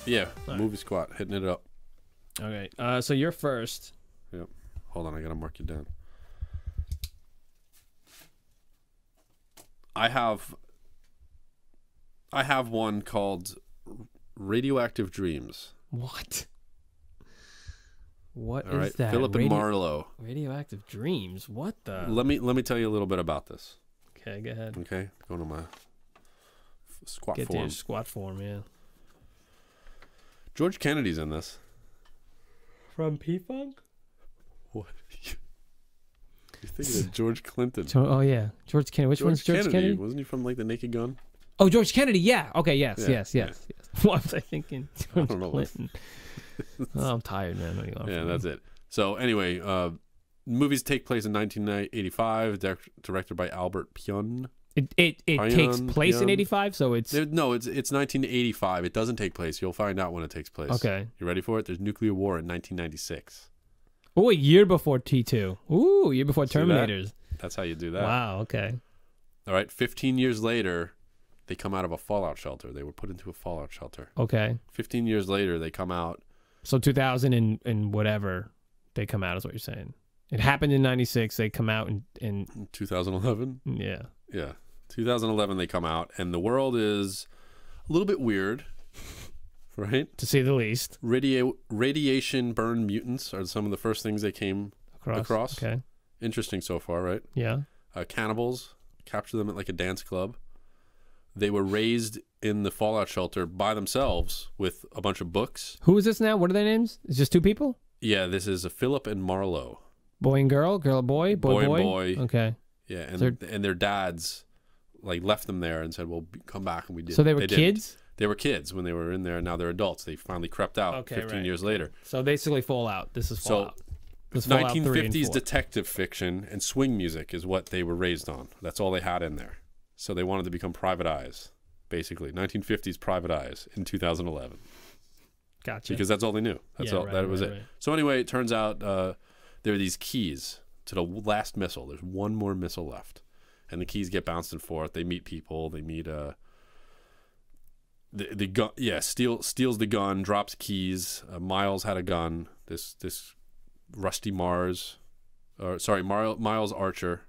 Yeah, MovieSquat, hitting it up. Okay, so you're first. Yep. Hold on, I gotta mark you down. I have one called Radioactive Dreams. What? What All right, is that? Philip and Marlowe. Radioactive Dreams. What the? Let me tell you a little bit about this. Okay, go ahead. Okay, go to my squat Get to form. your squat form, yeah. George Kennedy's in this. From P-Funk? What? You're thinking of George Clinton. Oh yeah, George Kennedy. Which one's George Kennedy? Wasn't he from like the Naked Gun? Oh, George Kennedy. Yeah. Okay. Yes. Yeah, Yes. Yes. Yes. What was I thinking? George don't know. Clinton. Oh, I'm tired, man. Yeah, that's it. So anyway, movies take place in 1985, directed by Albert Pyun. It takes place in 85, so it's no, it's 1985. It doesn't take place. You'll find out when it takes place. Okay. You ready for it? There's nuclear war in 1996. Oh, a year before T2. Ooh, a year before Terminators. That's how you do that. Wow. Okay. All right. 15 years later, they come out of a fallout shelter. They were put into a fallout shelter. Okay. 15 years later, they come out. So 2000 and whatever, they come out is what you're saying. It happened in 96. They come out in 2011. Yeah. Yeah. 2011 they come out, and the world is a little bit weird, right? To say the least. Radiation burn mutants are some of the first things they came across. Okay. Interesting so far, right? Yeah. Cannibals, capture them at like a dance club. They were raised in the fallout shelter by themselves with a bunch of books. Who is this now? What are their names? It's just two people? Yeah, this is Philip and Marlowe. Boy and girl? Girl and boy? Boy and boy. Okay. Yeah, and their dads like left them there and said, "Well, come back," and we did. So they were kids? They were kids when they were in there, and now they're adults. They finally crept out 15 years later. So basically Fallout. This is Fallout. So 1950s detective fiction and swing music is what they were raised on. That's all they had in there. So they wanted to become private eyes, basically. 1950s private eyes in 2011. Gotcha. Because that's all they knew. That's all. That was it. Right. So anyway, it turns out there are these keys to the last missile. There's one more missile left. And the keys get bounced and forth. They meet people. They meet the gun. Yeah, steals the gun, drops keys. Miles had a gun. This Rusty Miles Archer.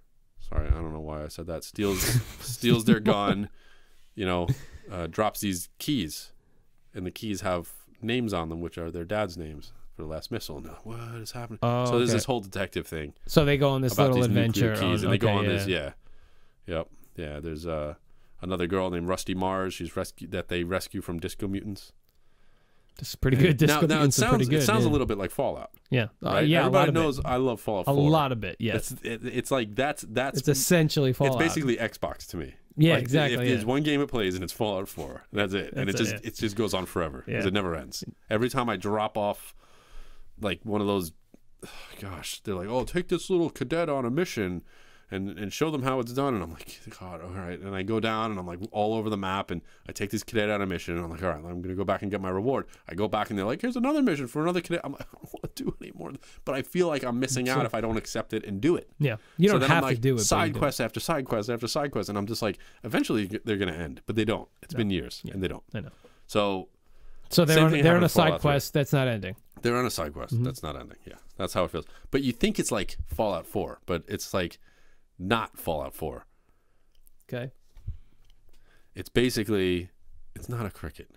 Sorry, I don't know why I said that. Steals their gun. You know, drops these keys, and the keys have names on them, which are their dad's names for the last missile. And what is happening? Oh, so there's this whole detective thing. So they go on this little adventure. Keys, and they go on this. Yeah. Yep. Yeah. There's another girl named Rusty Mars. She's they rescue from Disco Mutants. This is pretty good. Disco Mutants is pretty good. It sounds a little bit like Fallout. Yeah. Right? Yeah. Everybody knows I love Fallout 4. A lot of it. Yes. It's like that's. It's essentially Fallout. It's basically Xbox to me. Yeah. Like, exactly. If there's one game it plays and it's Fallout 4, that's it, and it just goes on forever because it never ends. Every time I drop off, like one of those, gosh, they're like, "Oh, take this little cadet on a mission." And show them how it's done, and I'm like, God, all right. And I go down, and I'm like all over the map, and I take this cadet on a mission, and I'm like, all right, I'm gonna go back and get my reward. I go back, and they're like, here's another mission for another cadet. I'm like, I don't want to do it anymore, but I feel like I'm missing out if I don't accept it and do it. Yeah, you don't have to do it. Side quest after side quest after side quest, and I'm just like, eventually they're gonna end, but they don't. It's been years, and they don't. I know. So they're on a side quest that's not ending. They're on a side quest that's not ending. Yeah, that's how it feels. But you think it's like Fallout 4, but it's like not Fallout 4. Okay. It's basically, it's not a cricket.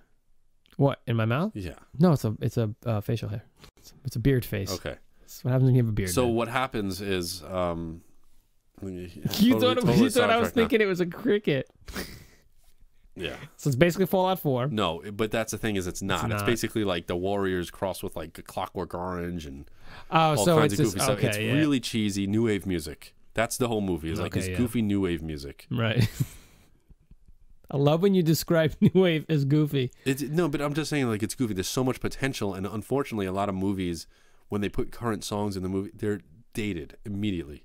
What, in my mouth? Yeah. No, it's a facial hair. It's a beard face. Okay. That's what happens when you have a beard. So what happens is, you thought I was thinking it was a cricket. Yeah. So it's basically Fallout 4. No, but that's the thing is it's not. It's basically like the Warriors crossed with like a Clockwork Orange and all kinds of goofy stuff. It's really cheesy new wave music. That's the whole movie. It's like this goofy new wave music. Right. I love when you describe new wave as goofy. No, but I'm just saying like it's goofy. There's so much potential, and unfortunately, a lot of movies when they put current songs in the movie, they're dated immediately.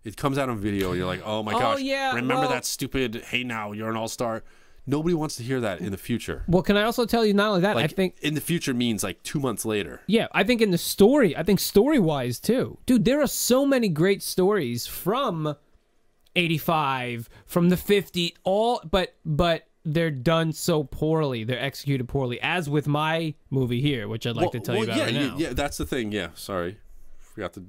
It comes out on video, and you're like, oh my gosh, remember that stupid "Hey Now, You're an All-Star." Nobody wants to hear that in the future. Well, can I also tell you, not only that, Like, I think in the future means like 2 months later. Yeah, I think in the story, I think story-wise too. Dude, there are so many great stories from 85, from the 50s, but they're done so poorly. They're executed poorly, as with my movie here, which I'd like to tell you about right now. Yeah, that's the thing. Yeah, sorry. Forgot to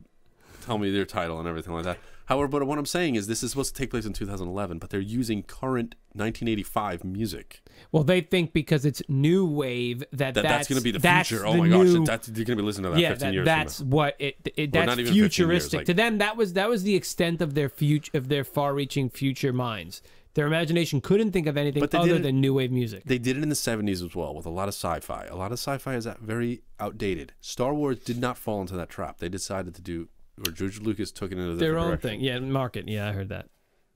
tell me their title and everything like that. However, but what I'm saying is this is supposed to take place in 2011, but they're using current 1985 music. Well, they think because it's new wave that's going to be the future. Oh my gosh, you're going to be listening to that 15 years that's from now. what that's futuristic. Years, to them, that was the extent of their far-reaching future minds. Their imagination couldn't think of anything other than new wave music. They did it in the 70s as well with a lot of sci-fi. A lot of sci-fi is very outdated. Star Wars did not fall into that trap. They decided to do, or George Lucas took it into their own direction. thing. Yeah, market. Yeah, I heard that.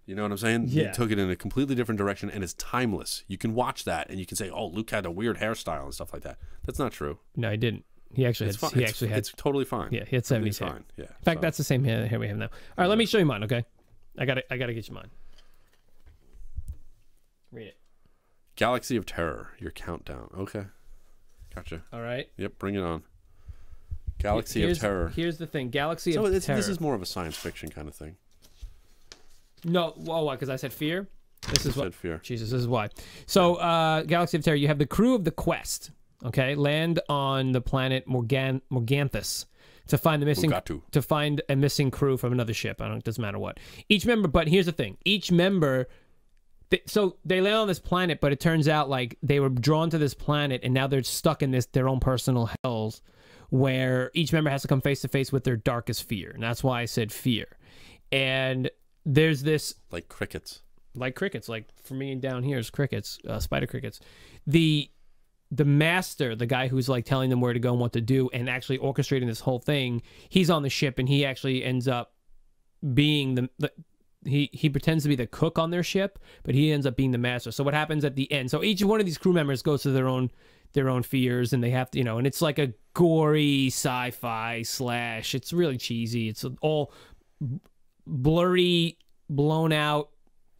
You know what I'm saying? Yeah. They took it in a completely different direction, and it's timeless. You can watch that, and you can say, "Oh, Luke had a weird hairstyle and stuff like that." That's not true. No, he didn't. He actually had. He actually had. It's totally fine. Yeah, he had 70s hair. Fine. Yeah. In fact, that's the same hair we have now. All right, let me show you mine. Okay, I gotta get you mine. Read it. Galaxy of Terror. Your countdown. Okay. Gotcha. All right. Yep. Bring it on. Galaxy of Terror. Here's the thing. Galaxy of Terror. This is more of a science fiction kind of thing. No, why? Because I said fear. This is what. Said fear. Jesus, this is why. So, Galaxy of Terror. You have the crew of the Quest. Okay, land on the planet Morganthus to find a missing crew from another ship. It doesn't matter what. Each member. But here's the thing. Each member. So they land on this planet, but it turns out like they were drawn to this planet, and now they're stuck in their own personal hells, where each member has to come face to face with their darkest fear, and that's why I said fear. And there's this like crickets, like for me down here is crickets, spider crickets. The master, the guy who's like telling them where to go and what to do, and actually orchestrating this whole thing, he's on the ship, and he actually ends up being He pretends to be the cook on their ship, but he ends up being the master. So what happens at the end? So each one of these crew members goes to their own fears, and they have to, and it's like a gory sci-fi slash. It's really cheesy. It's all blurry, blown out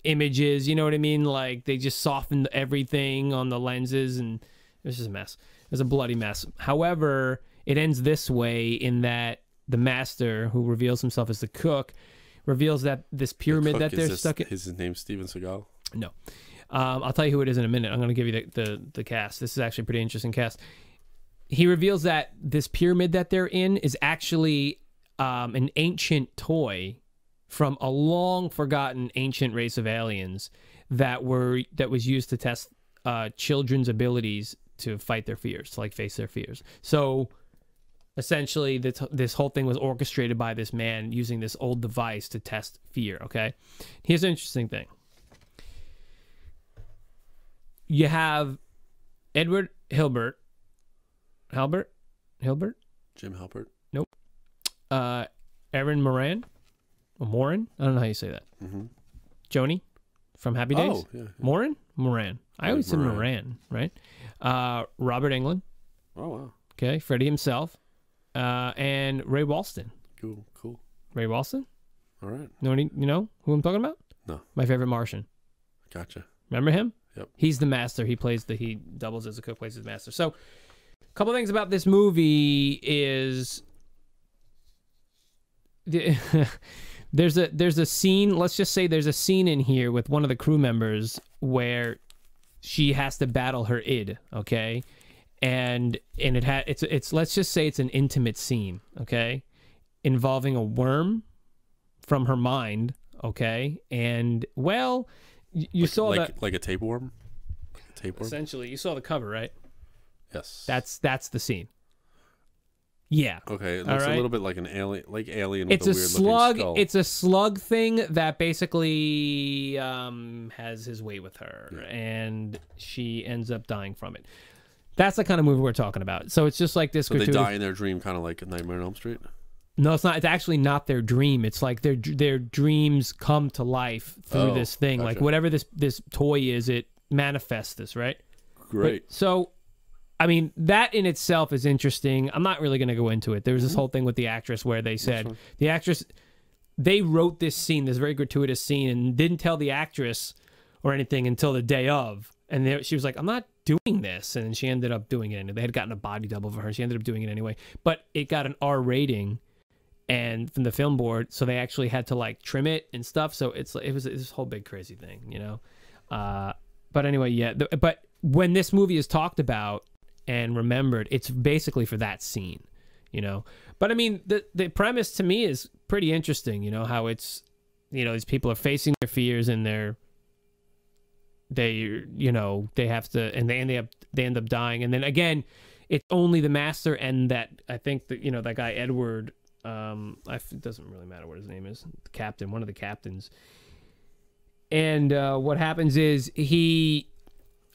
images. You know what I mean? Like they just softened everything on the lenses, and it's just a mess. It's a bloody mess. However, it ends this way in that the master, who reveals himself as the cook, reveals that this pyramid that they're stuck in. Is his name Steven Seagal? No. I'll tell you who it is in a minute. I'm going to give you the cast. This is actually a pretty interesting cast. He reveals that this pyramid that they're in is actually an ancient toy from a long forgotten ancient race of aliens that was used to test children's abilities to fight their fears, to like face their fears. So essentially, this whole thing was orchestrated by this man using this old device to test fear, okay? Here's an interesting thing. You have Edward Hilbert. Hilbert? Jim Halpert? Nope. Erin Moran? Or Moran? I don't know how you say that. Mm-hmm. Joni from Happy Days? Oh, yeah. Moran. I always said Moran, right? Robert Englund. Oh, wow. Okay, Freddie himself. And Ray Walston. Cool. Ray Walston? All right. You know who I'm talking about? No. My favorite Martian. Gotcha. Remember him? Yep. He's the master. He doubles as a cook, plays as master. So, a couple things about this movie is there's a scene. Let's just say there's a scene in here with one of the crew members where she has to battle her id. Okay. And it's let's just say it's an intimate scene, okay, involving a worm from her mind, okay, and well, you saw that like a tapeworm, essentially. You saw the cover, right? Yes. That's the scene. Yeah. Okay. It looks a little bit like an alien, with a weird slug. looking skull. It's a slug thing that basically has his way with her, and she ends up dying from it. That's the kind of movie we're talking about. So it's just like this. So they die in their dream, kind of like a Nightmare on Elm Street? No, it's not. It's actually not their dream. It's like their dreams come to life through this thing. Gotcha. Like whatever this toy is, it manifests this, right? Great. So, I mean, that in itself is interesting. I'm not really going to go into it. There was this whole thing with the actress where they said the actress, they wrote this scene, this very gratuitous scene, and didn't tell the actress or anything until the day of. And she was like, I'm not doing this. And she ended up doing it. And they had gotten a body double for her. She ended up doing it anyway. But it got an R rating and from the film board. So they actually had to like trim it and stuff. So it was this whole big crazy thing, you know? But anyway, yeah. But when this movie is talked about and remembered, it's basically for that scene, you know? But I mean, the premise to me is pretty interesting, you know, how it's, you know, these people are facing their fears and you know, they have to, and they end up dying. And then again, it's only the master and that, I think that, you know, that guy, Edward, it doesn't really matter what his name is, the captain, one of the captains. And what happens is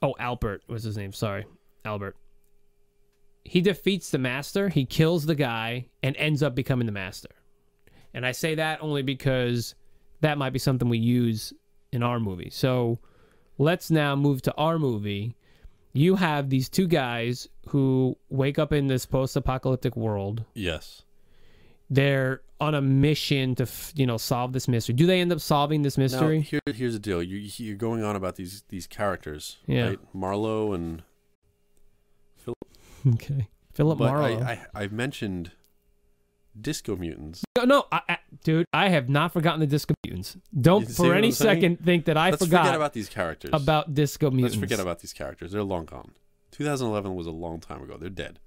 Albert was his name. Sorry, Albert. He defeats the master. He kills the guy and ends up becoming the master. And I say that only because that might be something we use in our movie. So let's now move to our movie. You have these two guys who wake up in this post-apocalyptic world. Yes. They're on a mission to, you know, solve this mystery. Do they end up solving this mystery? Now, here's the deal. You're going on about these characters, yeah. right? Marlowe and Philip. Okay. Philip Marlowe. I've mentioned Disco Mutants. No, dude, I have not forgotten the Disco Mutants. Don't for any second think that Let's forget about these characters. About Disco Mutants. Let's forget about these characters. They're long gone. 2011 was a long time ago. They're dead.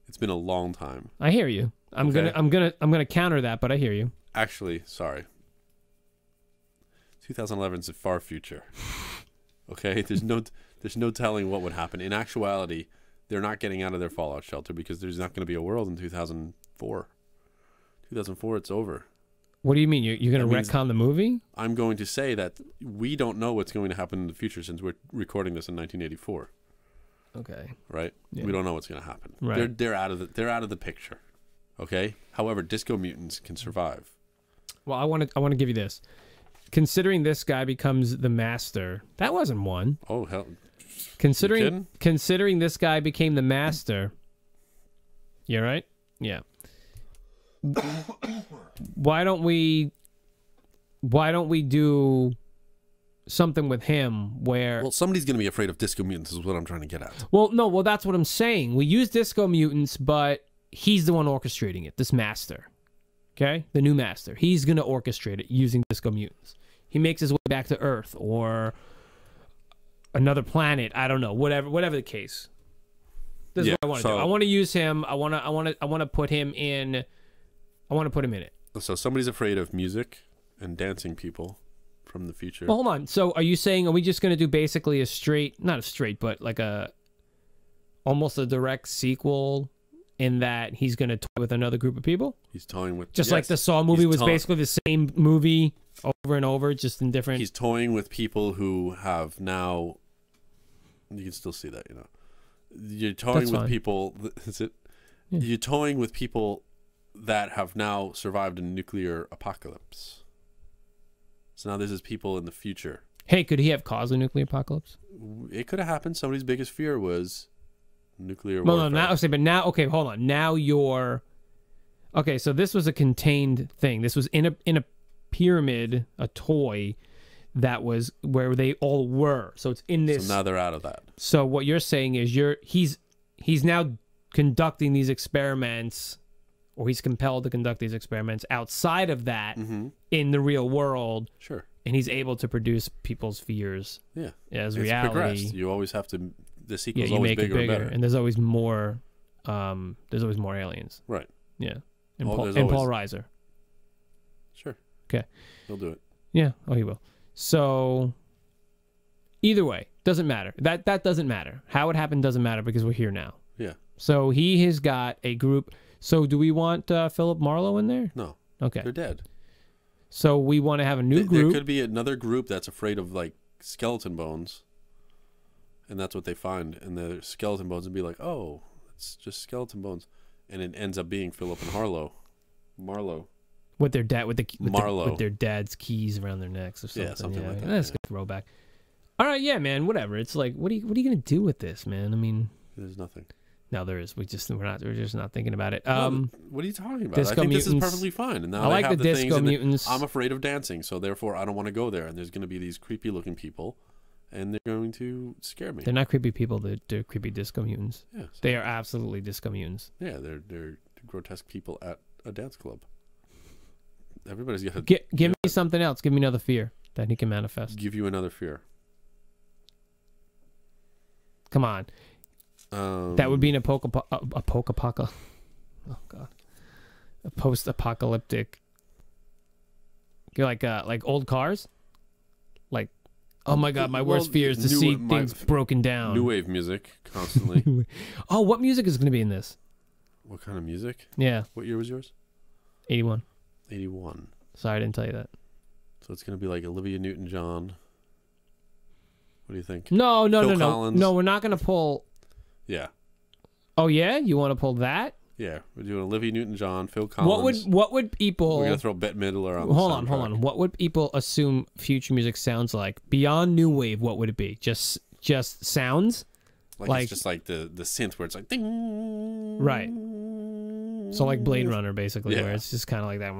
It's been a long time. I hear you. I'm gonna counter that, but I hear you. Actually, sorry. 2011 is a far future. Okay, there's no telling what would happen. In actuality, they're not getting out of their fallout shelter because there's not going to be a world in 2004. 2004, it's over. What do you mean? You're going to retcon the movie? I'm going to say that we don't know what's going to happen in the future since we're recording this in 1984. Okay. Right? Yeah. We don't know what's going to happen. Right. They're out of the picture. Okay? However, Disco Mutants can survive. Well, I want to give you this. Considering this guy becomes the master, that wasn't one. Oh, hell. Considering this guy became the master. You right? Yeah. Why don't we do something with him where... Well, somebody's going to be afraid of Disco Mutants is what I'm trying to get at. Well, that's what I'm saying. We use Disco Mutants, but he's the one orchestrating it, this master. Okay? The new master. He's going to orchestrate it using Disco Mutants. He makes his way back to Earth or another planet. I don't know. Whatever the case. This is what I want to do. I want to use him. I want to put him in... I want to put him in it. So somebody's afraid of music and dancing people from the future. Well, hold on. So are you saying, are we just going to do basically not a straight, but like almost a direct sequel in that he's going to toy with another group of people? He's toying with... Just like the Saw movie was basically the same movie over and over, just in different... He's toying with people who have now... You can still see that, you know. You're toying with people... Is it? Yeah. You're toying with people that have now survived a nuclear apocalypse. So now this is people in the future. Hey, could he have caused a nuclear apocalypse? It could have happened. Somebody's biggest fear was nuclear warfare. Okay, hold on. Now you're... Okay, so this was a contained thing. This was in a pyramid, a toy that was where they all were. So it's in this... So now they're out of that. So what you're saying is he's now conducting these experiments... or he's compelled to conduct these experiments outside of that in the real world. Sure. And he's able to produce people's fears as reality. Progressed. You always have to... The sequel's always bigger and better. And there's always more aliens. Right. Yeah. And Paul Reiser. Sure. Okay. He'll do it. Yeah. Oh, he will. So, either way, doesn't matter. That doesn't matter. How it happened doesn't matter because we're here now. Yeah. So he has got a group... So do we want Philip Marlowe in there? No. Okay. They're dead. So we want to have a new group. There could be another group that's afraid of like skeleton bones. And that's what they find. And the skeleton bones would be like, oh, it's just skeleton bones. And it ends up being Philip and Marlowe. With their dad, with their dad's keys around their necks or something. Yeah, something like that. That's a good throwback. All right, yeah, man, whatever. It's like, what are you gonna do with this, man? I mean, there's nothing. No, there is. We're just not thinking about it. No, what are you talking about? I think this is perfectly fine. And now I like the Disco Mutants. I'm afraid of dancing, so therefore I don't want to go there. And there's going to be these creepy looking people, and they're going to scare me. They're not creepy people. They're creepy disco mutants. Yeah, so they are absolutely disco mutants. Yeah, they're grotesque people at a dance club. Everybody's got to give me something else. Give me another fear that he can manifest. Give you another fear. Come on. That would be a post-apocalyptic. Oh God, a post-apocalyptic. You're like old cars. Like, oh my God, my worst fear is to see things broken down. New wave music constantly. Oh, what music is going to be in this? What kind of music? Yeah. What year was yours? 81. 81. Sorry, I didn't tell you that. So it's going to be like Olivia Newton-John. What do you think? No. Phil Collins? No, we're not going to pull. Yeah. Oh yeah, you want to pull that? Yeah, we're doing Olivia Newton-John, Phil Collins. What would people? We're gonna throw Bette Midler on. Hold on. What would people assume future music sounds like beyond new wave? What would it be? Just sounds? Like it's just like the synth where it's like ding. Right. So like Blade Runner, basically, Yeah. where it's just kind of like that.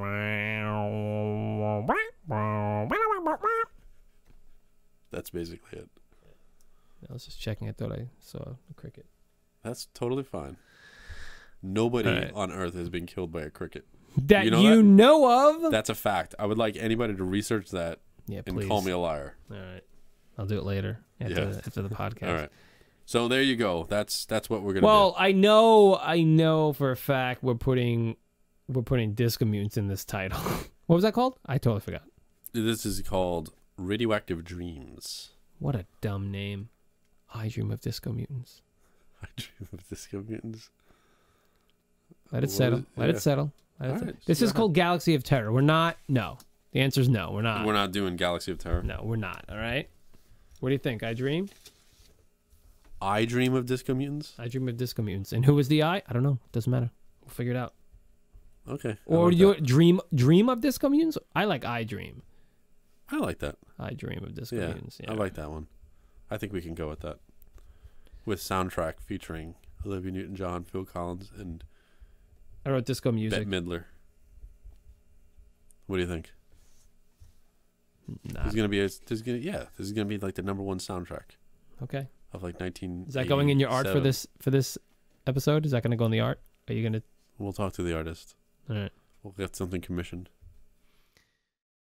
That's basically it. I was just checking. I thought I saw a cricket. That's totally fine. Nobody on Earth has been killed by a cricket. That you know of? That's a fact. I would like anybody to research that and call me a liar. All right. I'll do it later after the podcast. All right. So there you go. That's what we're gonna do. Well, I know for a fact we're putting Disco Mutants in this title. What was that called? I totally forgot. This is called Radioactive Dreams. What a dumb name. I Dream of Disco Mutants. I Dream of Disco Mutants. Let it settle. Let it settle. This is called Galaxy of Terror. We're not. No. The answer is no. We're not. We're not doing Galaxy of Terror. No, we're not. All right. What do you think? I Dream? I Dream of Disco Mutants? I Dream of Disco Mutants. And who was the I? I don't know. Doesn't matter. We'll figure it out. Okay. Or like you Dream of Disco Mutants? I like I Dream. I like that. I Dream of Disco Mutants. Yeah. I like that one. I think we can go with that. With soundtrack featuring Olivia Newton-John, Phil Collins, and I wrote disco music. Bette Midler. What do you think? Nah. This is gonna be like the #1 soundtrack. Okay. Of like 19. Is that going in your art for this episode? Is that going to go in the art? Are you going to? We'll talk to the artist. All right. We'll get something commissioned.